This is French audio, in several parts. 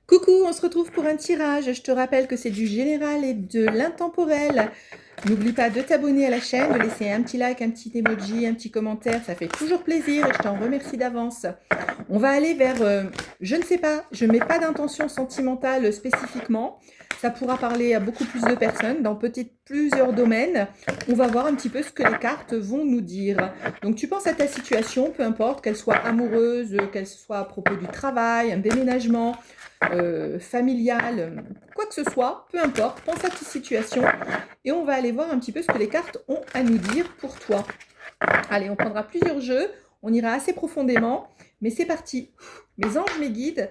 Coucou, on se retrouve pour un tirage. Je te rappelle que c'est du général et de l'intemporel. N'oublie pas de t'abonner à la chaîne, de laisser un petit like, un petit emoji, un petit commentaire. Ça fait toujours plaisir et je t'en remercie d'avance. On va aller vers, je ne sais pas, je ne mets pas d'intention sentimentale spécifiquement. Ça pourra parler à beaucoup plus de personnes dans peut-être plusieurs domaines. On va voir un petit peu ce que les cartes vont nous dire. Donc tu penses à ta situation, peu importe, qu'elle soit amoureuse, qu'elle soit à propos du travail, un déménagement, familiale, quoi que ce soit, peu importe, pense à ta situation et on va aller voir un petit peu ce que les cartes ont à nous dire pour toi. Allez, on prendra plusieurs jeux, on ira assez profondément, mais c'est parti. Mes anges, mes guides,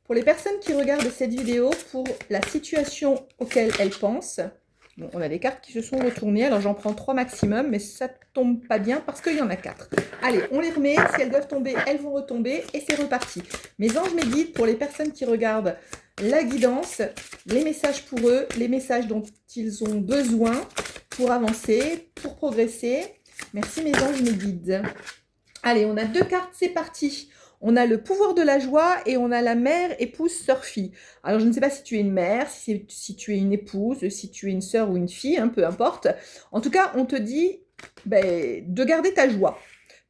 pour les personnes qui regardent cette vidéo, pour la situation auquel elles pensent. Bon, on a des cartes qui se sont retournées, alors j'en prends 3 maximum, mais ça tombe pas bien parce qu'il y en a 4. Allez, on les remet, si elles doivent tomber, elles vont retomber, et c'est reparti. Mes anges, mes guides, pour les personnes qui regardent la guidance, les messages pour eux, les messages dont ils ont besoin pour avancer, pour progresser. Merci mes anges, mes guides. Allez, on a 2 cartes, c'est parti. On a le pouvoir de la joie et on a la mère, épouse, sœur, fille. Alors, je ne sais pas si tu es une mère, si tu es une épouse, si tu es une sœur ou une fille, peu importe. En tout cas, on te dit de garder ta joie.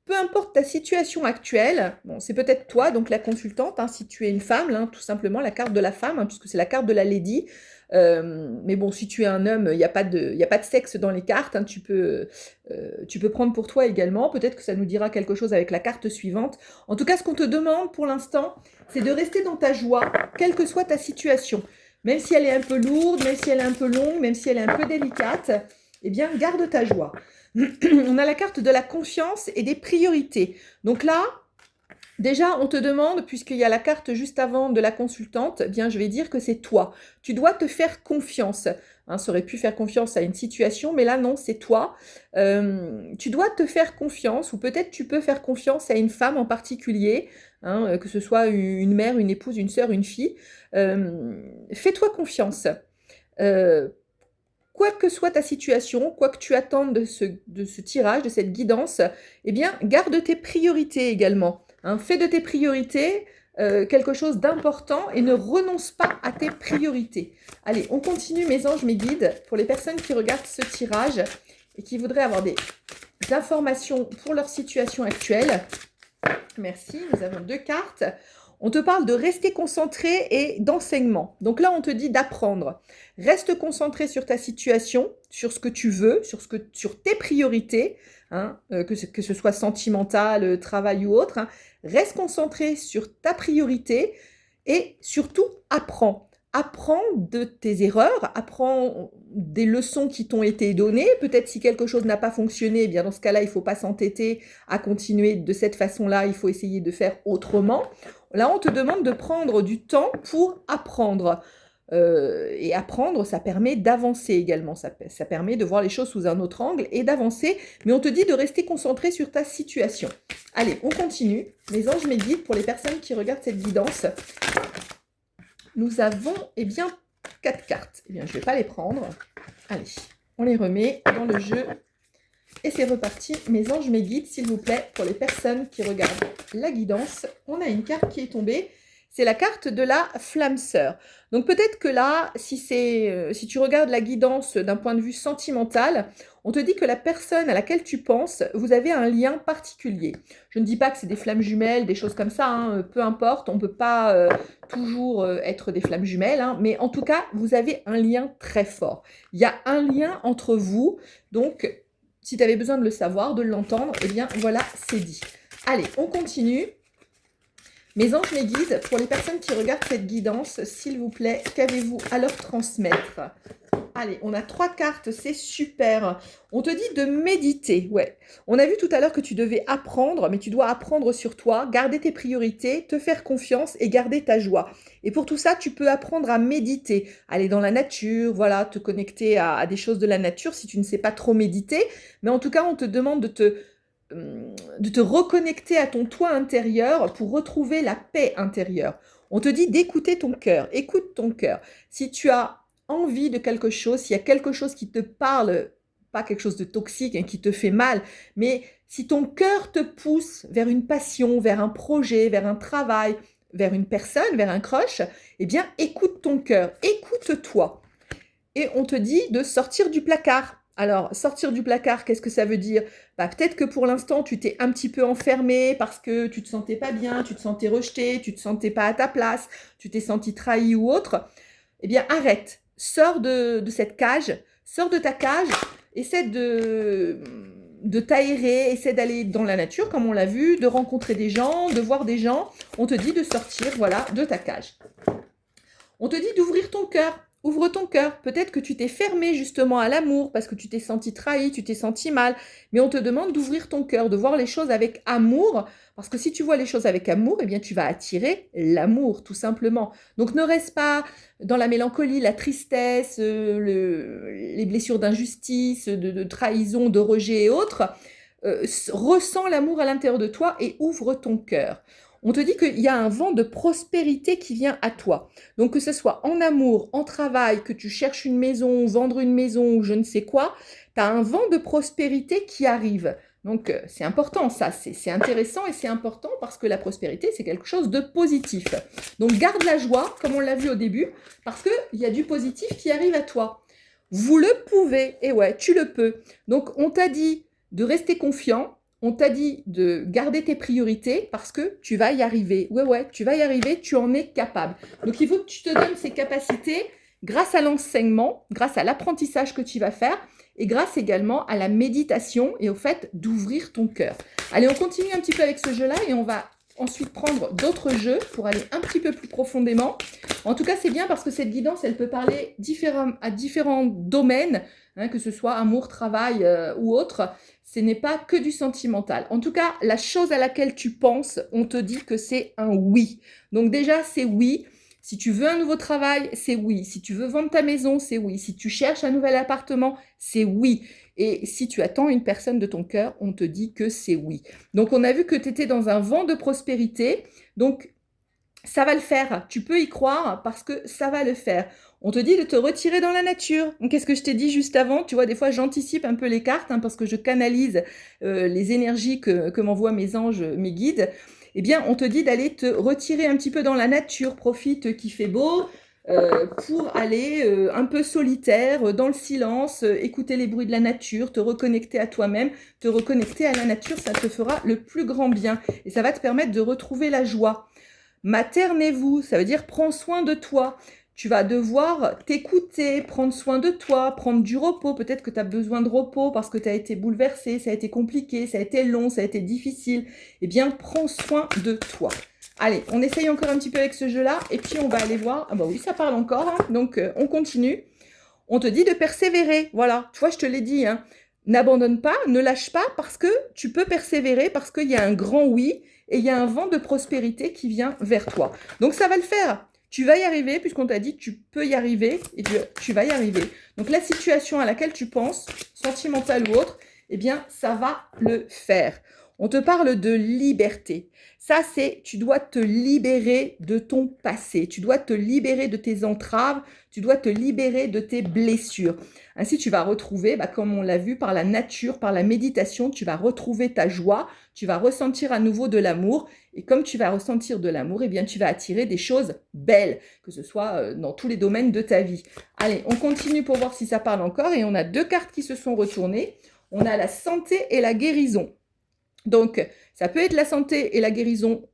Peu importe ta situation actuelle, bon, c'est peut-être toi, donc la consultante, si tu es une femme, tout simplement, la carte de la femme, puisque c'est la carte de la lady. Mais bon, si tu es un homme, il n'y a pas de sexe dans les cartes, tu peux prendre pour toi également. Peut-être que ça nous dira quelque chose avec la carte suivante. En tout cas, ce qu'on te demande pour l'instant, c'est de rester dans ta joie, quelle que soit ta situation. Même si elle est un peu lourde, même si elle est un peu longue, même si elle est un peu délicate, eh bien, garde ta joie. On a la carte de la confiance et des priorités. Donc là, déjà, on te demande, puisqu'il y a la carte juste avant de la consultante, eh bien, je vais dire que c'est toi. Tu dois te faire confiance. Ça aurait pu faire confiance à une situation, mais là, non, c'est toi. Tu dois te faire confiance, ou peut-être tu peux faire confiance à une femme en particulier, que ce soit une mère, une épouse, une sœur, une fille. Fais-toi confiance. Quoi que soit ta situation, quoi que tu attendes de ce tirage, de cette guidance, eh bien, garde tes priorités également. Fais de tes priorités quelque chose d'important et ne renonce pas à tes priorités. Allez, on continue mes anges, mes guides, pour les personnes qui regardent ce tirage et qui voudraient avoir des informations pour leur situation actuelle. Merci, nous avons 2 cartes. On te parle de rester concentré et d'enseignement. Donc là, on te dit d'apprendre. Reste concentré sur ta situation, sur ce que tu veux, sur tes priorités, que ce soit sentimental, travail ou autre. Reste concentré sur ta priorité et surtout apprends. Apprends de tes erreurs, apprends des leçons qui t'ont été données. Peut-être si quelque chose n'a pas fonctionné, eh bien dans ce cas-là, il ne faut pas s'entêter à continuer de cette façon-là, il faut essayer de faire autrement. Là, on te demande de prendre du temps pour apprendre. Et apprendre, ça permet d'avancer également. Ça permet de voir les choses sous un autre angle et d'avancer. Mais on te dit de rester concentré sur ta situation. Allez, on continue. Les anges, mes guides, pour les personnes qui regardent cette guidance, nous avons, 4 cartes. Je ne vais pas les prendre. Allez, on les remet dans le jeu. Et c'est reparti. Mes anges, mes guides, s'il vous plaît, pour les personnes qui regardent la guidance, on a une carte qui est tombée. C'est la carte de la flamme sœur. Donc peut-être que là, si tu regardes la guidance d'un point de vue sentimental, on te dit que la personne à laquelle tu penses, vous avez un lien particulier. Je ne dis pas que c'est des flammes jumelles, des choses comme ça, peu importe, on ne peut pas toujours être des flammes jumelles, mais en tout cas, vous avez un lien très fort. Il y a un lien entre vous, donc si tu avais besoin de le savoir, de l'entendre, eh bien voilà, c'est dit. Allez, on continue. Mes anges, mes guides, pour les personnes qui regardent cette guidance, s'il vous plaît, qu'avez-vous à leur transmettre? Allez, on a 3 cartes, c'est super. On te dit de méditer, ouais. On a vu tout à l'heure que tu devais apprendre, mais tu dois apprendre sur toi, garder tes priorités, te faire confiance et garder ta joie. Et pour tout ça, tu peux apprendre à méditer, aller dans la nature, voilà, te connecter à des choses de la nature si tu ne sais pas trop méditer. Mais en tout cas, on te demande de te reconnecter à ton toi intérieur pour retrouver la paix intérieure. On te dit d'écouter ton cœur. Écoute ton cœur. Si tu as envie de quelque chose, s'il y a quelque chose qui te parle, pas quelque chose de toxique qui te fait mal, mais si ton cœur te pousse vers une passion, vers un projet, vers un travail, vers une personne, vers un crush, eh bien, écoute ton cœur, écoute-toi. Et on te dit de sortir du placard. Alors, sortir du placard, qu'est-ce que ça veut dire? Bah, peut-être que pour l'instant, tu t'es un petit peu enfermé parce que tu te sentais pas bien, tu te sentais rejeté, tu te sentais pas à ta place, tu t'es senti trahi ou autre. Eh bien, arrête. Sors de cette cage, sors de ta cage, essaie de t'aérer, essaie d'aller dans la nature, comme on l'a vu, de rencontrer des gens, de voir des gens. On te dit de sortir, voilà, de ta cage. On te dit d'ouvrir ton cœur. Ouvre ton cœur. Peut-être que tu t'es fermé justement à l'amour parce que tu t'es senti trahi, tu t'es senti mal. Mais on te demande d'ouvrir ton cœur, de voir les choses avec amour. Parce que si tu vois les choses avec amour, eh bien tu vas attirer l'amour, tout simplement. Donc ne reste pas dans la mélancolie, la tristesse, les blessures d'injustice, de trahison, de rejet et autres. Ressens l'amour à l'intérieur de toi et ouvre ton cœur. On te dit qu'il y a un vent de prospérité qui vient à toi. Donc que ce soit en amour, en travail, que tu cherches une maison, vendre une maison ou je ne sais quoi, tu as un vent de prospérité qui arrive. Donc c'est important ça, c'est intéressant et c'est important parce que la prospérité c'est quelque chose de positif. Donc garde la joie comme on l'a vu au début parce qu'il y a du positif qui arrive à toi. Vous le pouvez, et ouais, tu le peux. Donc on t'a dit de rester confiant, on t'a dit de garder tes priorités parce que tu vas y arriver. Ouais, tu vas y arriver, tu en es capable. Donc, il faut que tu te donnes ces capacités grâce à l'enseignement, grâce à l'apprentissage que tu vas faire et grâce également à la méditation et au fait d'ouvrir ton cœur. Allez, on continue un petit peu avec ce jeu-là et on va ensuite prendre d'autres jeux pour aller un petit peu plus profondément. En tout cas, c'est bien parce que cette guidance, elle peut parler à différents domaines, hein, que ce soit amour, travail ou autre. Ce n'est pas que du sentimental. En tout cas, la chose à laquelle tu penses, on te dit que c'est un oui. Donc déjà, c'est oui. Si tu veux un nouveau travail, c'est oui. Si tu veux vendre ta maison, c'est oui. Si tu cherches un nouvel appartement, c'est oui. Et si tu attends une personne de ton cœur, on te dit que c'est oui. Donc, on a vu que tu étais dans un vent de prospérité. Donc, ça va le faire. Tu peux y croire parce que ça va le faire. On te dit de te retirer dans la nature. Qu'est-ce que je t'ai dit juste avant? Tu vois, des fois, j'anticipe un peu les cartes parce que je canalise les énergies que m'envoient mes anges, mes guides. Eh bien, on te dit d'aller te retirer un petit peu dans la nature. Profite qu'il fait beau pour aller un peu solitaire, dans le silence, écouter les bruits de la nature, te reconnecter à toi-même, te reconnecter à la nature. Ça te fera le plus grand bien et ça va te permettre de retrouver la joie. Maternez-vous, ça veut dire prends soin de toi. Tu vas devoir t'écouter, prendre soin de toi, prendre du repos. Peut-être que tu as besoin de repos parce que tu as été bouleversé, ça a été compliqué, ça a été long, ça a été difficile. Eh bien, prends soin de toi. Allez, on essaye encore un petit peu avec ce jeu-là et puis on va aller voir. Ah bah oui, ça parle encore, hein. Donc on continue. On te dit de persévérer, voilà. Tu vois, je te l'ai dit, hein. N'abandonne pas, ne lâche pas parce que tu peux persévérer, parce qu'il y a un grand oui et il y a un vent de prospérité qui vient vers toi. Donc ça va le faire. Tu vas y arriver puisqu'on t'a dit que tu peux y arriver et tu vas y arriver. Donc la situation à laquelle tu penses, sentimentale ou autre, eh bien ça va le faire. On te parle de liberté. Ça, c'est, tu dois te libérer de ton passé. Tu dois te libérer de tes entraves. Tu dois te libérer de tes blessures. Ainsi, tu vas retrouver, comme on l'a vu, par la nature, par la méditation, tu vas retrouver ta joie. Tu vas ressentir à nouveau de l'amour. Et comme tu vas ressentir de l'amour, eh bien, tu vas attirer des choses belles, que ce soit dans tous les domaines de ta vie. Allez, on continue pour voir si ça parle encore. Et on a deux cartes qui se sont retournées. On a la santé et la guérison. Donc, ça peut être la santé et la guérison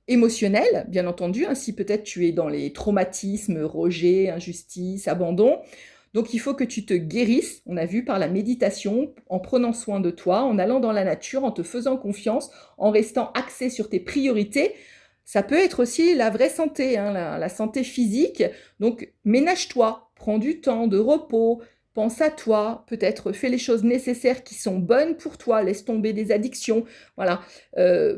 émotionnelle, bien entendu, hein, si peut-être tu es dans les traumatismes, rejet, injustice, abandon. Donc, il faut que tu te guérisses, on a vu, par la méditation, en prenant soin de toi, en allant dans la nature, en te faisant confiance, en restant axé sur tes priorités. Ça peut être aussi la vraie santé, hein, la santé physique. Donc, ménage-toi, prends du temps de repos, pense à toi, peut-être fais les choses nécessaires qui sont bonnes pour toi, laisse tomber des addictions, voilà.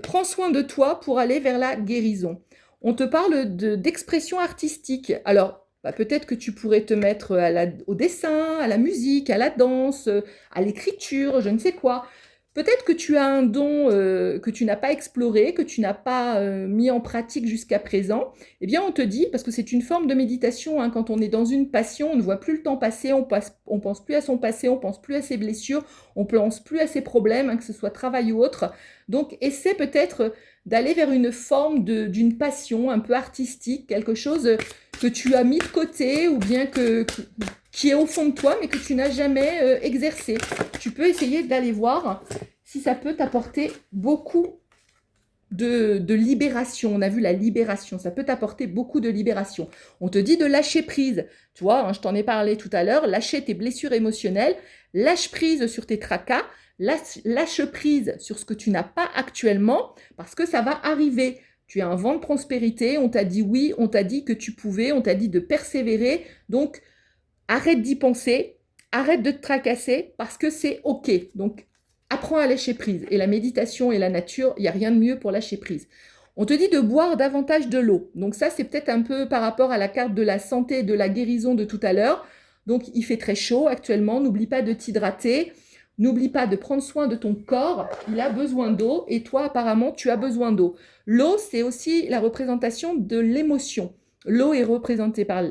Prends soin de toi pour aller vers la guérison. On te parle d'expression artistique. Alors, peut-être que tu pourrais te mettre au dessin, à la musique, à la danse, à l'écriture, je ne sais quoi. Peut-être que tu as un don que tu n'as pas exploré, que tu n'as pas mis en pratique jusqu'à présent. Eh bien, on te dit, parce que c'est une forme de méditation, hein, quand on est dans une passion, on ne voit plus le temps passer, on pense plus à son passé, on pense plus à ses blessures, on pense plus à ses problèmes, hein, que ce soit travail ou autre. Donc, essaie peut-être d'aller vers une forme d'une passion un peu artistique, quelque chose que tu as mis de côté ou bien qui est au fond de toi mais que tu n'as jamais exercé. Tu peux essayer d'aller voir si ça peut t'apporter beaucoup de libération. On a vu la libération, ça peut t'apporter beaucoup de libération. On te dit de lâcher prise, tu vois, hein, je t'en ai parlé tout à l'heure, lâcher tes blessures émotionnelles, lâche prise sur tes tracas, lâche prise sur ce que tu n'as pas actuellement, parce que ça va arriver. Tu as un vent de prospérité, on t'a dit oui, on t'a dit que tu pouvais, on t'a dit de persévérer, donc arrête d'y penser, arrête de te tracasser, parce que c'est ok. Donc apprends à lâcher prise. Et la méditation et la nature, il n'y a rien de mieux pour lâcher prise. On te dit de boire davantage de l'eau. Donc ça, c'est peut-être un peu par rapport à la carte de la santé et de la guérison de tout à l'heure. Donc il fait très chaud actuellement. N'oublie pas de t'hydrater. N'oublie pas de prendre soin de ton corps. Il a besoin d'eau et toi, apparemment, tu as besoin d'eau. L'eau, c'est aussi la représentation de l'émotion. L'eau est représentée par,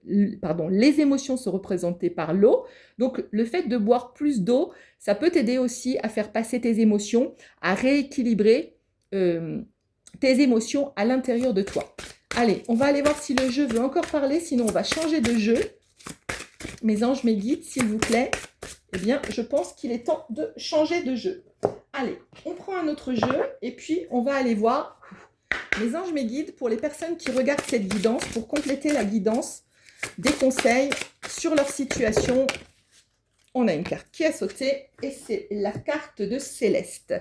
les émotions sont représentées par l'eau. Donc, le fait de boire plus d'eau, ça peut t'aider aussi à faire passer tes émotions, à rééquilibrer tes émotions à l'intérieur de toi. Allez, on va aller voir si le jeu veut encore parler, sinon on va changer de jeu. Mes anges, mes guides, s'il vous plaît. Eh bien, je pense qu'il est temps de changer de jeu. Allez, on prend un autre jeu et puis on va aller voir mes anges, mes guides, pour les personnes qui regardent cette guidance, pour compléter la guidance, des conseils sur leur situation. On a une carte qui a sauté et c'est la carte de Céleste.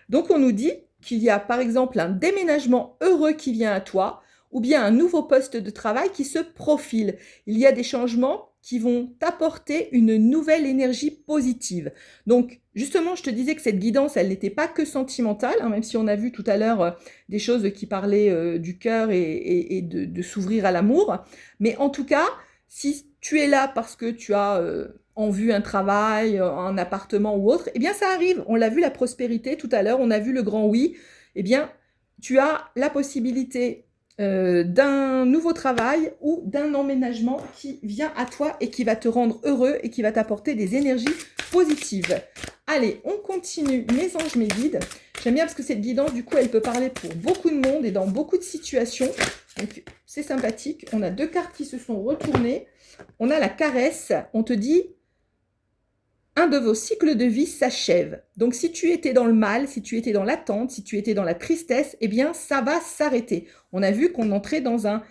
Donc, on nous dit qu'il y a par exemple un déménagement heureux qui vient à toi ou bien un nouveau poste de travail qui se profile. Il y a des changements qui vont t'apporter une nouvelle énergie positive. Donc, justement, je te disais que cette guidance, elle n'était pas que sentimentale, hein, même si on a vu tout à l'heure des choses qui parlaient du cœur et de s'ouvrir à l'amour. Mais en tout cas, si tu es là parce que tu as en vue un travail, un appartement ou autre, eh bien, ça arrive. On l'a vu, la prospérité tout à l'heure, on a vu le grand oui. Eh bien, tu as la possibilité d'un nouveau travail ou d'un emménagement qui vient à toi et qui va te rendre heureux et qui va t'apporter des énergies positives. Allez, on continue, mes anges, mes guides. J'aime bien parce que cette guidance, du coup, elle peut parler pour beaucoup de monde et dans beaucoup de situations. Donc, c'est sympathique. On a deux cartes qui se sont retournées. On a la caresse. On te dit, un de vos cycles de vie s'achève. Donc, si tu étais dans le mal, si tu étais dans l'attente, si tu étais dans la tristesse, eh bien, ça va s'arrêter. On a vu qu'on entrait dans un,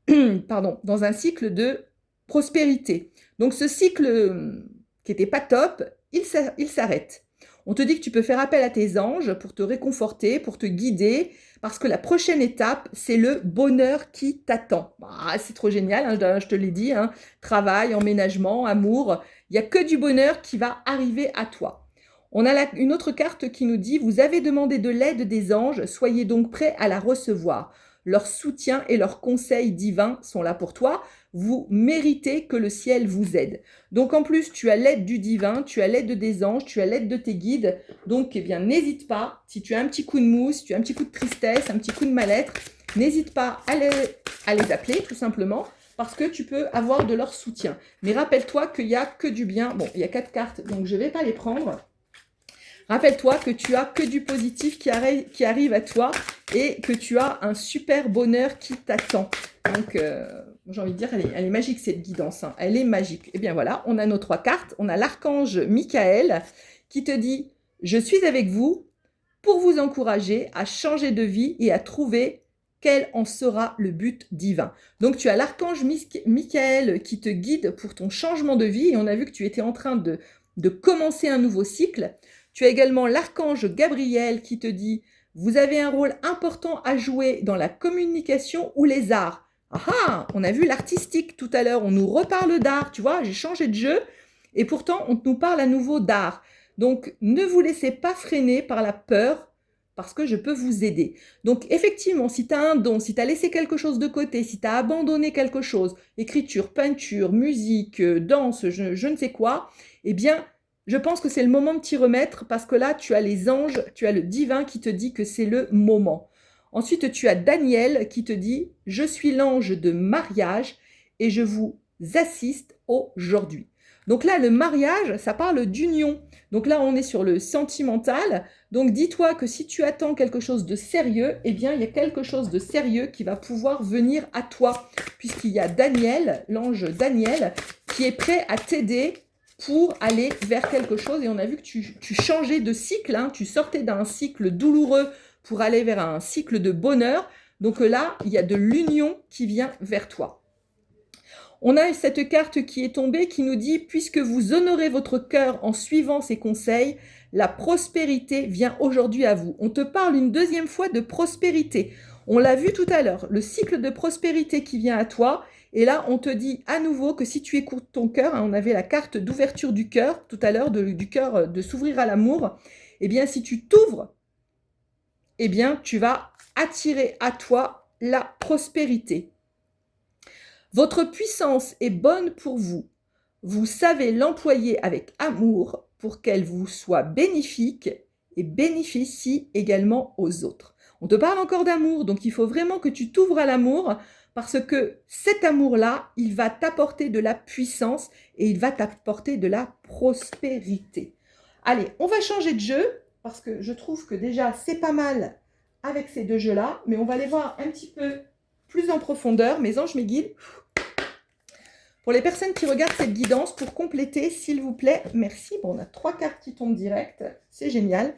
dans un cycle de prospérité. Donc, ce cycle qui n'était pas top, il s'arrête. On te dit que tu peux faire appel à tes anges pour te réconforter, pour te guider, parce que la prochaine étape, c'est le bonheur qui t'attend. Ah, c'est trop génial, hein, je te l'ai dit, hein, travail, emménagement, amour, il n'y a que du bonheur qui va arriver à toi. On a une autre carte qui nous dit « Vous avez demandé de l'aide des anges, soyez donc prêts à la recevoir. Leur soutien et leurs conseils divins sont là pour toi. Vous méritez que le ciel vous aide. » Donc en plus, tu as l'aide du divin, tu as l'aide des anges, tu as l'aide de tes guides. Donc, eh bien, n'hésite pas, si tu as un petit coup de mou, si tu as un petit coup de tristesse, un petit coup de mal-être, n'hésite pas à les appeler, tout simplement, parce que tu peux avoir de leur soutien. Mais rappelle-toi qu'il n'y a que du bien. Bon, il y a 4 cartes, donc je ne vais pas les prendre. Rappelle-toi que tu as que du positif qui arrive à toi et que tu as un super bonheur qui t'attend. Donc, j'ai envie de dire, elle est magique cette guidance. Hein. Elle est magique. Et bien voilà, on a nos 3 cartes. On a l'archange Michael qui te dit « Je suis avec vous pour vous encourager à changer de vie et à trouver quel en sera le but divin. » Donc, tu as l'archange Michael qui te guide pour ton changement de vie. Et on a vu que tu étais en train de commencer un nouveau cycle. Tu as également l'archange Gabriel qui te dit « Vous avez un rôle important à jouer dans la communication ou les arts. » Ah, on a vu l'artistique tout à l'heure, on nous reparle d'art, tu vois, j'ai changé de jeu et pourtant on nous parle à nouveau d'art. Donc, ne vous laissez pas freiner par la peur parce que je peux vous aider. Donc, effectivement, si tu as un don, si tu as laissé quelque chose de côté, si tu as abandonné quelque chose, écriture, peinture, musique, danse, je ne sais quoi, eh bien, je pense que c'est le moment de t'y remettre parce que là, tu as les anges, tu as le divin qui te dit que c'est le moment. Ensuite, tu as Daniel qui te dit « Je suis l'ange de mariage et je vous assiste aujourd'hui. » Donc là, le mariage, ça parle d'union. Donc là, on est sur le sentimental. Donc dis-toi que si tu attends quelque chose de sérieux, eh bien, il y a quelque chose de sérieux qui va pouvoir venir à toi, puisqu'il y a Daniel, l'ange Daniel, qui est prêt à t'aider pour aller vers quelque chose. Et on a vu que tu changeais de cycle, hein, tu sortais d'un cycle douloureux pour aller vers un cycle de bonheur. Donc là, il y a de l'union qui vient vers toi. On a cette carte qui est tombée qui nous dit « Puisque vous honorez votre cœur en suivant ses conseils, la prospérité vient aujourd'hui à vous. » On te parle une deuxième fois de prospérité. On l'a vu tout à l'heure, le cycle de prospérité qui vient à toi. Et là, on te dit à nouveau que si tu écoutes ton cœur, hein, on avait la carte d'ouverture du cœur tout à l'heure, du cœur de s'ouvrir à l'amour. Eh bien, si tu t'ouvres, eh bien, tu vas attirer à toi la prospérité. Votre puissance est bonne pour vous. Vous savez l'employer avec amour pour qu'elle vous soit bénéfique et bénéficie également aux autres. On te parle encore d'amour, donc il faut vraiment que tu t'ouvres à l'amour parce que cet amour-là, il va t'apporter de la puissance et il va t'apporter de la prospérité. Allez, on va changer de jeu parce que je trouve que déjà c'est pas mal avec ces deux jeux-là, mais on va les voir un petit peu plus en profondeur. Mes anges, mes guides. Pour les personnes qui regardent cette guidance, pour compléter, s'il vous plaît, merci. Bon, on a 3 cartes qui tombent direct, c'est génial.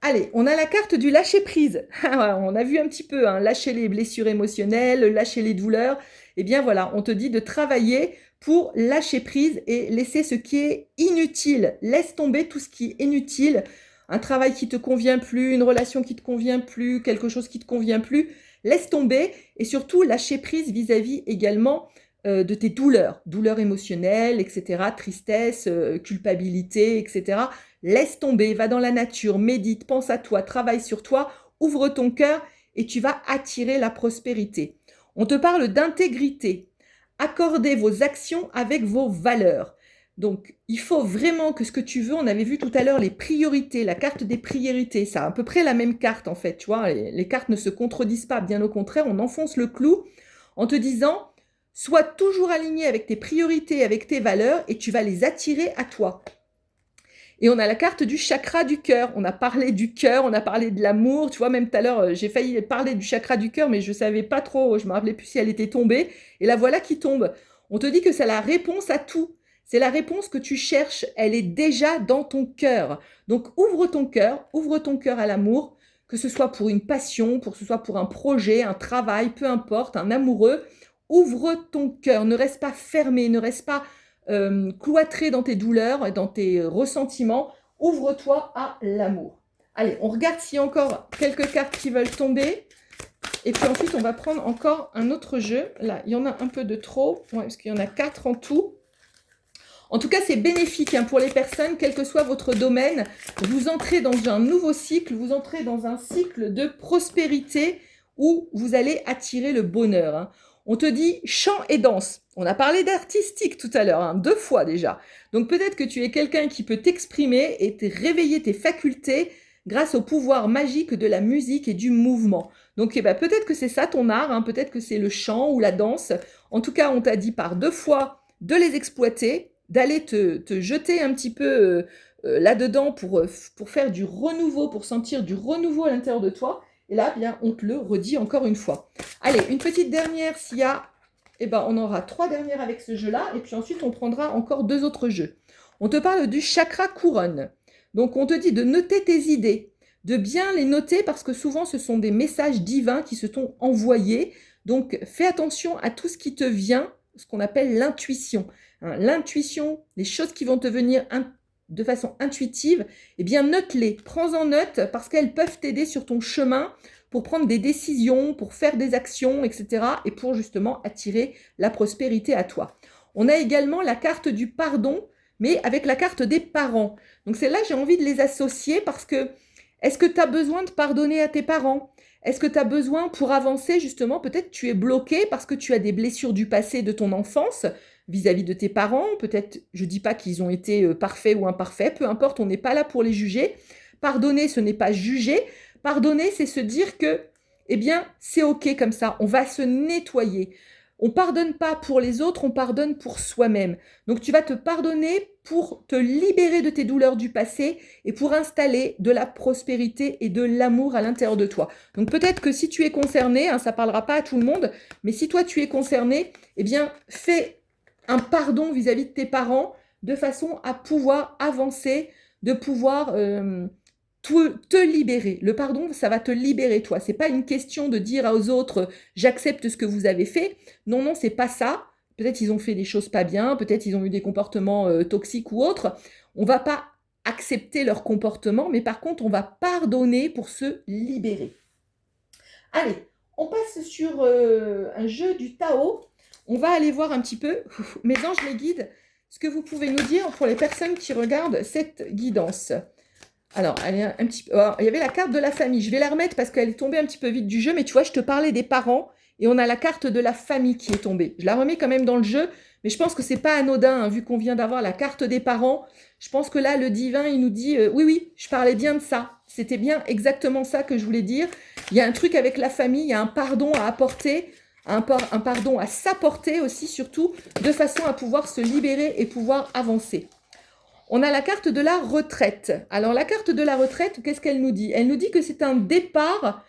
Allez, on a la carte du lâcher-prise. On a vu un petit peu, hein, lâcher les blessures émotionnelles, lâcher les douleurs. Eh bien voilà, on te dit de travailler pour lâcher prise et laisser ce qui est inutile. Laisse tomber tout ce qui est inutile. Un travail qui ne te convient plus, une relation qui ne te convient plus, quelque chose qui ne te convient plus. Laisse tomber et surtout lâcher prise vis-à-vis également de tes douleurs émotionnelles, etc., tristesse, culpabilité, etc. Laisse tomber, va dans la nature, médite, pense à toi, travaille sur toi, ouvre ton cœur et tu vas attirer la prospérité. On te parle d'intégrité. Accordez vos actions avec vos valeurs. Donc, il faut vraiment que ce que tu veux, on avait vu tout à l'heure les priorités, la carte des priorités, c'est à peu près la même carte en fait, tu vois, les cartes ne se contredisent pas, bien au contraire, on enfonce le clou en te disant, sois toujours aligné avec tes priorités, avec tes valeurs et tu vas les attirer à toi. Et on a la carte du chakra du cœur. On a parlé du cœur, on a parlé de l'amour. Tu vois, même tout à l'heure, j'ai failli parler du chakra du cœur, mais je ne savais pas trop, je ne me rappelais plus si elle était tombée. Et la voilà qui tombe. On te dit que c'est la réponse à tout. C'est la réponse que tu cherches. Elle est déjà dans ton cœur. Donc, ouvre ton cœur à l'amour, que ce soit pour une passion, que ce soit pour un projet, un travail, peu importe, un amoureux. Ouvre ton cœur. Ne reste pas fermé, ne reste pas cloîtré dans tes douleurs et dans tes ressentiments. Ouvre-toi à l'amour. Allez, on regarde s'il y a encore quelques cartes qui veulent tomber. Et puis ensuite, on va prendre encore un autre jeu. Là, il y en a un peu de trop, parce qu'il y en a 4 en tout. En tout cas, c'est bénéfique hein, pour les personnes, quel que soit votre domaine. Vous entrez dans un nouveau cycle, vous entrez dans un cycle de prospérité où vous allez attirer le bonheur. Hein. On te dit chant et danse. On a parlé d'artistique tout à l'heure, hein, 2 fois déjà. Donc peut-être que tu es quelqu'un qui peut t'exprimer et réveiller tes facultés grâce au pouvoir magique de la musique et du mouvement. Donc peut-être que c'est ça ton art, hein, peut-être que c'est le chant ou la danse. En tout cas, on t'a dit par 2 fois de les exploiter, d'aller te jeter un petit peu là-dedans pour faire du renouveau, pour sentir du renouveau à l'intérieur de toi. Et là, bien, on te le redit encore une fois. Allez, une petite dernière s'il y a... on aura 3 dernières avec ce jeu-là. Et puis ensuite, on prendra encore 2 autres jeux. On te parle du chakra couronne. Donc, on te dit de noter tes idées, de bien les noter parce que souvent, ce sont des messages divins qui se t'ont envoyés. Donc, fais attention à tout ce qui te vient, ce qu'on appelle l'intuition. Hein, l'intuition, les choses qui vont te venir de façon intuitive, eh bien note-les, prends-en note parce qu'elles peuvent t'aider sur ton chemin pour prendre des décisions, pour faire des actions, etc. et pour justement attirer la prospérité à toi. On a également la carte du pardon, mais avec la carte des parents. Donc celle-là, j'ai envie de les associer parce que est-ce que tu as besoin de pardonner à tes parents ? Est-ce que tu as besoin pour avancer justement, peut-être tu es bloqué parce que tu as des blessures du passé de ton enfance, vis-à-vis de tes parents, peut-être, je ne dis pas qu'ils ont été parfaits ou imparfaits, peu importe, on n'est pas là pour les juger. Pardonner, ce n'est pas juger. Pardonner, c'est se dire que, eh bien, c'est OK comme ça, on va se nettoyer. On pardonne pas pour les autres, on pardonne pour soi-même. Donc tu vas te pardonner pour te libérer de tes douleurs du passé et pour installer de la prospérité et de l'amour à l'intérieur de toi. Donc peut-être que si tu es concerné, ça parlera pas à tout le monde, mais si toi tu es concerné, eh bien fais un pardon vis-à-vis de tes parents de façon à pouvoir avancer, de pouvoir te libérer. Le pardon, ça va te libérer toi. C'est pas une question de dire aux autres j'accepte ce que vous avez fait. Non, non, c'est pas ça. Peut-être ils ont fait des choses pas bien, peut-être ils ont eu des comportements toxiques ou autres. On va pas accepter leur comportement, mais par contre, on va pardonner pour se libérer. Allez, on passe sur un jeu du Tao. On va aller voir un petit peu, mes anges, mes guides, ce que vous pouvez nous dire pour les personnes qui regardent cette guidance. Alors, il y avait la carte de la famille. Je vais la remettre parce qu'elle est tombée un petit peu vite du jeu. Mais tu vois, je te parlais des parents et on a la carte de la famille qui est tombée. Je la remets quand même dans le jeu. Mais je pense que c'est pas anodin, vu qu'on vient d'avoir la carte des parents. Je pense que là, le divin, il nous dit oui, oui, je parlais bien de ça. C'était bien exactement ça que je voulais dire. Il y a un truc avec la famille, il y a un pardon à apporter, un pardon à s'apporter aussi, surtout, de façon à pouvoir se libérer et pouvoir avancer. On a la carte de la retraite. Alors, la carte de la retraite, qu'est-ce qu'elle nous dit? Elle nous dit que c'est un départ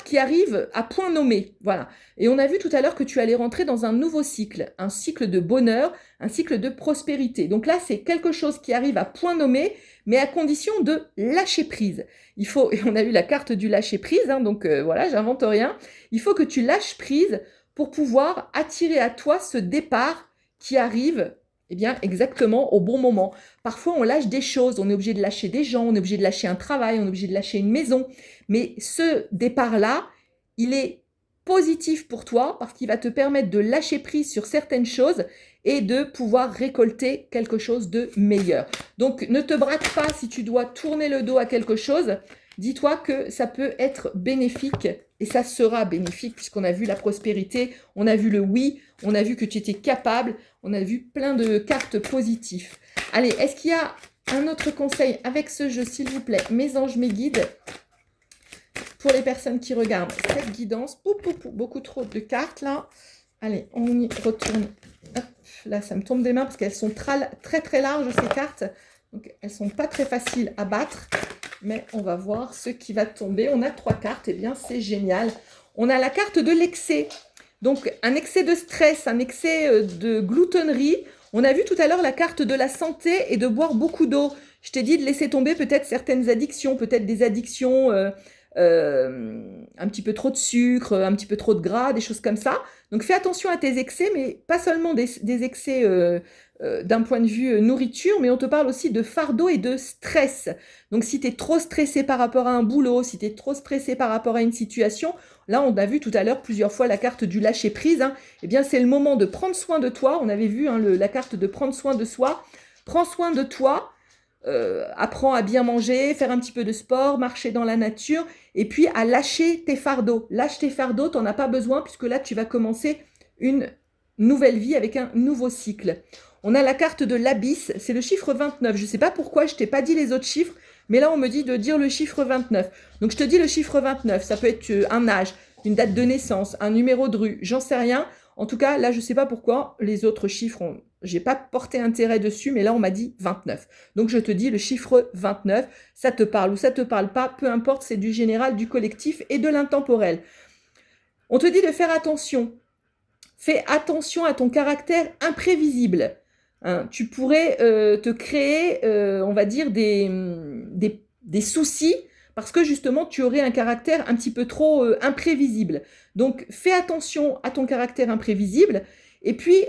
qui arrive à point nommé. Voilà. Et on a vu tout à l'heure que tu allais rentrer dans un nouveau cycle, un cycle de bonheur, un cycle de prospérité. Donc là, c'est quelque chose qui arrive à point nommé, mais à condition de lâcher prise. Et on a eu la carte du lâcher prise, donc voilà, j'invente rien. Il faut que tu lâches prise pour pouvoir attirer à toi ce départ qui arrive exactement au bon moment. Parfois, on lâche des choses, on est obligé de lâcher des gens, on est obligé de lâcher un travail, on est obligé de lâcher une maison. Mais ce départ-là, il est positif pour toi parce qu'il va te permettre de lâcher prise sur certaines choses et de pouvoir récolter quelque chose de meilleur. Donc, ne te braque pas si tu dois tourner le dos à quelque chose. Dis-toi que ça peut être bénéfique et ça sera bénéfique puisqu'on a vu la prospérité, on a vu le oui, on a vu que tu étais capable, on a vu plein de cartes positives. Allez, est-ce qu'il y a un autre conseil avec ce jeu, s'il vous plaît, mes anges, mes guides, pour les personnes qui regardent cette guidance? Beaucoup trop de cartes là. Allez, on y retourne. Hop, là, ça me tombe des mains parce qu'elles sont très très larges ces cartes. Donc, elles ne sont pas très faciles à battre. Mais on va voir ce qui va tomber. On a 3 cartes, eh bien c'est génial. On a la carte de l'excès. Donc un excès de stress, un excès de gloutonnerie. On a vu tout à l'heure la carte de la santé et de boire beaucoup d'eau. Je t'ai dit de laisser tomber peut-être certaines addictions, peut-être des addictions, un petit peu trop de sucre, un petit peu trop de gras, des choses comme ça. Donc fais attention à tes excès, mais pas seulement des excès d'un point de vue nourriture, mais on te parle aussi de fardeau et de stress. Donc si tu es trop stressé par rapport à un boulot, si tu es trop stressé par rapport à une situation, là on a vu tout à l'heure plusieurs fois la carte du lâcher prise, eh bien c'est le moment de prendre soin de toi. On avait vu la carte de prendre soin de soi. Prends soin de toi, apprends à bien manger, faire un petit peu de sport, marcher dans la nature, et puis à lâcher tes fardeaux. Lâche tes fardeaux, tu n'en as pas besoin, puisque là tu vas commencer une nouvelle vie avec un nouveau cycle. On a la carte de l'abysse, c'est le chiffre 29. Je ne sais pas pourquoi je ne t'ai pas dit les autres chiffres, mais là on me dit de dire le chiffre 29. Donc je te dis le chiffre 29, ça peut être un âge, une date de naissance, un numéro de rue, j'en sais rien. En tout cas, là je ne sais pas pourquoi, les autres chiffres, j'ai pas porté intérêt dessus, mais là on m'a dit 29. Donc je te dis le chiffre 29, ça te parle ou ça te parle pas, peu importe, c'est du général, du collectif et de l'intemporel. On te dit de faire attention. Fais attention à ton caractère imprévisible. Tu pourrais te créer, on va dire, des soucis parce que justement, tu aurais un caractère un petit peu trop imprévisible. Donc, fais attention à ton caractère imprévisible. Et puis,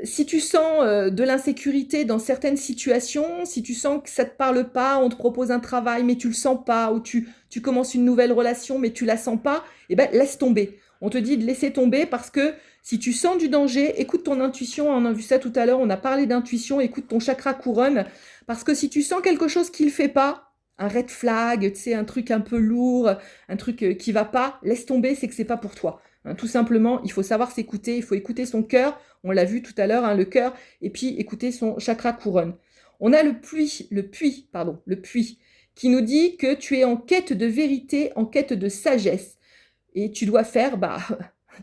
si tu sens de l'insécurité dans certaines situations, si tu sens que ça ne te parle pas, on te propose un travail mais tu le sens pas, ou tu commences une nouvelle relation mais tu la sens pas, eh ben, laisse tomber. On te dit de laisser tomber parce que si tu sens du danger, écoute ton intuition. On a vu ça tout à l'heure, on a parlé d'intuition. Écoute ton chakra couronne. Parce que si tu sens quelque chose qui ne le fait pas, un red flag, tu sais, un truc un peu lourd, un truc qui va pas, laisse tomber, c'est que c'est pas pour toi. Tout simplement, il faut savoir s'écouter, il faut écouter son cœur. On l'a vu tout à l'heure, le cœur, et puis écouter son chakra couronne. On a le puits, qui nous dit que tu es en quête de vérité, en quête de sagesse. et tu dois faire,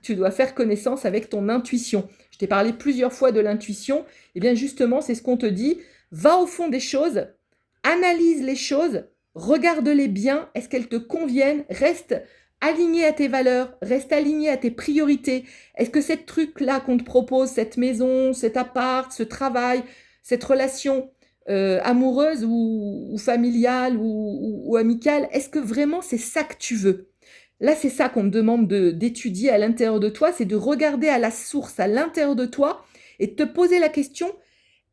tu dois faire connaissance avec ton intuition. Je t'ai parlé plusieurs fois de l'intuition. Eh bien, justement, c'est ce qu'on te dit. Va au fond des choses, analyse les choses, regarde-les bien. Est-ce qu'elles te conviennent? Reste aligné à tes valeurs, reste aligné à tes priorités. Est-ce que cette truc-là qu'on te propose, cette maison, cet appart, ce travail, cette relation amoureuse ou familiale ou amicale, est-ce que vraiment c'est ça que tu veux? Là, c'est ça qu'on te demande d'étudier à l'intérieur de toi, c'est de regarder à la source, à l'intérieur de toi, et de te poser la question,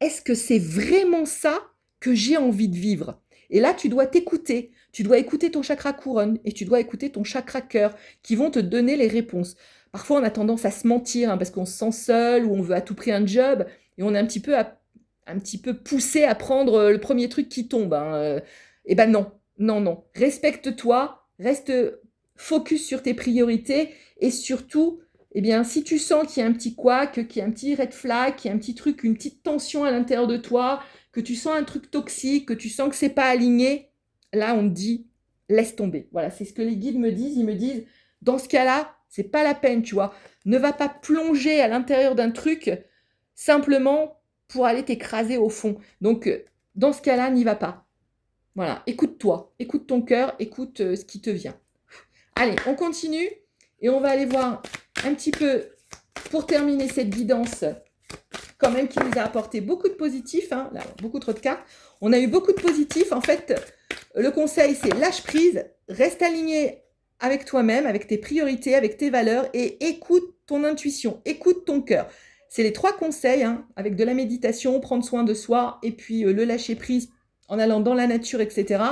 est-ce que c'est vraiment ça que j'ai envie de vivre? Et là, tu dois t'écouter. Tu dois écouter ton chakra couronne et tu dois écouter ton chakra cœur qui vont te donner les réponses. Parfois, on a tendance à se mentir parce qu'on se sent seul ou on veut à tout prix un job et on est un petit peu poussé à prendre le premier truc qui tombe. Eh ben non, non, non. Respecte-toi, reste focus sur tes priorités et surtout, eh bien, si tu sens qu'il y a un petit couac, qu'il y a un petit red flag, qu'il y a un petit truc, une petite tension à l'intérieur de toi, que tu sens un truc toxique, que tu sens que c'est pas aligné, là, on te dit, laisse tomber. Voilà, c'est ce que les guides me disent. Ils me disent, dans ce cas-là, c'est pas la peine, tu vois. Ne va pas plonger à l'intérieur d'un truc simplement pour aller t'écraser au fond. Donc, dans ce cas-là, n'y va pas. Voilà, écoute-toi, écoute ton cœur, écoute ce qui te vient. Allez, on continue et on va aller voir un petit peu, pour terminer cette guidance, quand même qui nous a apporté beaucoup de positifs, là, beaucoup trop de cartes. On a eu beaucoup de positifs. En fait, le conseil, c'est lâche prise, reste aligné avec toi-même, avec tes priorités, avec tes valeurs et écoute ton intuition, écoute ton cœur. C'est les 3 conseils, avec de la méditation, prendre soin de soi et puis le lâcher prise en allant dans la nature, etc.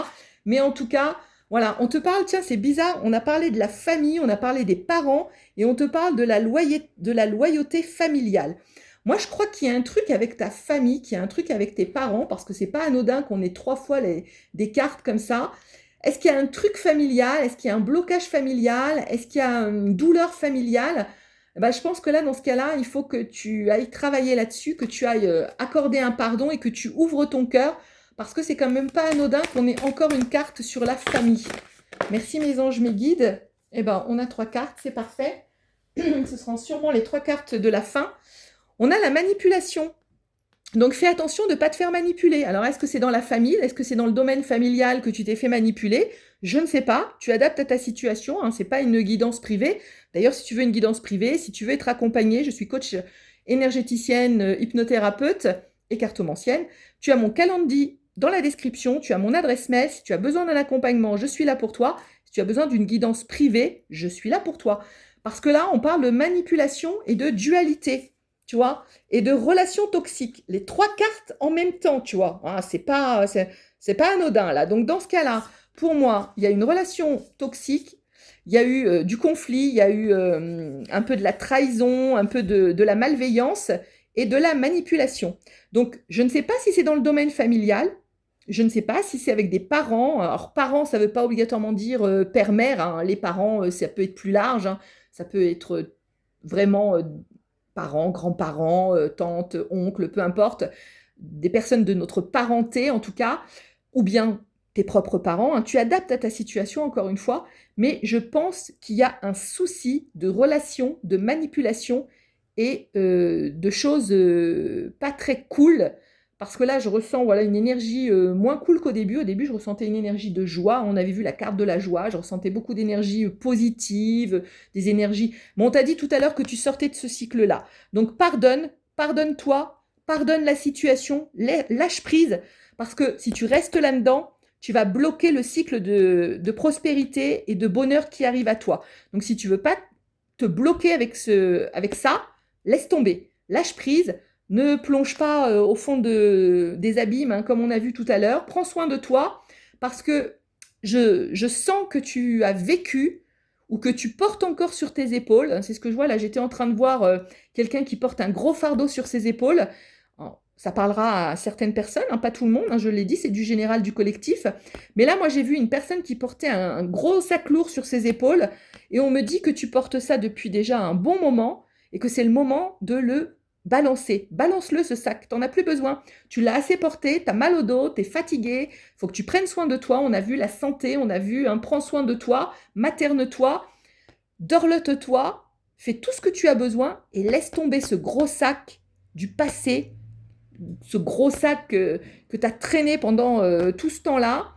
Mais en tout cas, voilà, on te parle, tiens, c'est bizarre, on a parlé de la famille, on a parlé des parents et on te parle de la loyauté familiale. Moi, je crois qu'il y a un truc avec ta famille, qu'il y a un truc avec tes parents, parce que c'est pas anodin qu'on ait 3 fois des cartes comme ça. Est-ce qu'il y a un truc familial? Est-ce qu'il y a un blocage familial? Est-ce qu'il y a une douleur familiale? Je pense que là, dans ce cas-là, il faut que tu ailles travailler là-dessus, que tu ailles accorder un pardon et que tu ouvres ton cœur, parce que c'est quand même pas anodin qu'on ait encore une carte sur la famille. Merci mes anges, mes guides. On a 3 cartes, c'est parfait. Ce seront sûrement les 3 cartes de la fin. On a la manipulation. Donc, fais attention de ne pas te faire manipuler. Alors, est-ce que c'est dans la famille? Est-ce que c'est dans le domaine familial que tu t'es fait manipuler? Je ne sais pas. Tu adaptes à ta situation. Ce n'est pas une guidance privée. D'ailleurs, si tu veux une guidance privée, si tu veux être accompagnée, je suis coach énergéticienne, hypnothérapeute et cartomancienne. Tu as mon calendrier dans la description. Tu as mon adresse mail. Si tu as besoin d'un accompagnement, je suis là pour toi. Si tu as besoin d'une guidance privée, je suis là pour toi. Parce que là, on parle de manipulation et de dualité. Tu vois, et de relations toxiques. Les 3 cartes en même temps, tu vois. C'est pas anodin, là. Donc, dans ce cas-là, pour moi, il y a une relation toxique, il y a eu du conflit, il y a eu un peu de la trahison, un peu de la malveillance et de la manipulation. Donc, je ne sais pas si c'est dans le domaine familial, je ne sais pas si c'est avec des parents. Alors, parents, ça ne veut pas obligatoirement dire père-mère. Les parents, ça peut être plus large. Ça peut être vraiment... parents, grands-parents, tantes, oncles, peu importe, des personnes de notre parenté en tout cas, ou bien tes propres parents. Tu adaptes à ta situation encore une fois, mais je pense qu'il y a un souci de relation, de manipulation et de choses pas très cool. Parce que là, je ressens une énergie moins cool qu'au début. Au début, je ressentais une énergie de joie. On avait vu la carte de la joie. Je ressentais beaucoup d'énergie positive, des énergies... on t'a dit tout à l'heure que tu sortais de ce cycle-là. Donc, pardonne-toi, pardonne la situation, lâche prise. Parce que si tu restes là-dedans, tu vas bloquer le cycle de prospérité et de bonheur qui arrive à toi. Donc, si tu veux pas te bloquer avec ça, laisse tomber, lâche prise. Ne plonge pas au fond des abîmes, comme on a vu tout à l'heure. Prends soin de toi, parce que je sens que tu as vécu ou que tu portes encore sur tes épaules. C'est ce que je vois là. J'étais en train de voir quelqu'un qui porte un gros fardeau sur ses épaules. Alors, ça parlera à certaines personnes, pas tout le monde, je l'ai dit, c'est du général, du collectif. Mais là, moi, j'ai vu une personne qui portait un gros sac lourd sur ses épaules. Et on me dit que tu portes ça depuis déjà un bon moment et que c'est le moment de le balancer. Balance-le ce sac, t'en as plus besoin. Tu l'as assez porté, t'as mal au dos, t'es fatigué, faut que tu prennes soin de toi. On a vu la santé, on a vu prends soin de toi, materne-toi. dorlote-toi, fais tout ce que tu as besoin et laisse tomber ce gros sac du passé, ce gros sac que tu as traîné pendant tout ce temps-là.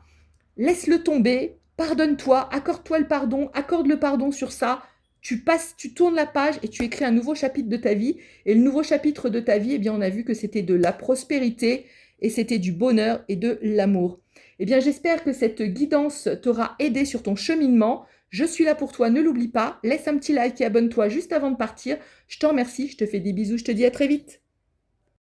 Laisse-le tomber, pardonne-toi, accorde-toi le pardon, accorde le pardon sur ça. Tu passes, tu tournes la page et tu écris un nouveau chapitre de ta vie. Et le nouveau chapitre de ta vie, eh bien, on a vu que c'était de la prospérité et c'était du bonheur et de l'amour. Eh bien, j'espère que cette guidance t'aura aidé sur ton cheminement. Je suis là pour toi, ne l'oublie pas. Laisse un petit like et abonne-toi juste avant de partir. Je t'en remercie, je te fais des bisous, je te dis à très vite.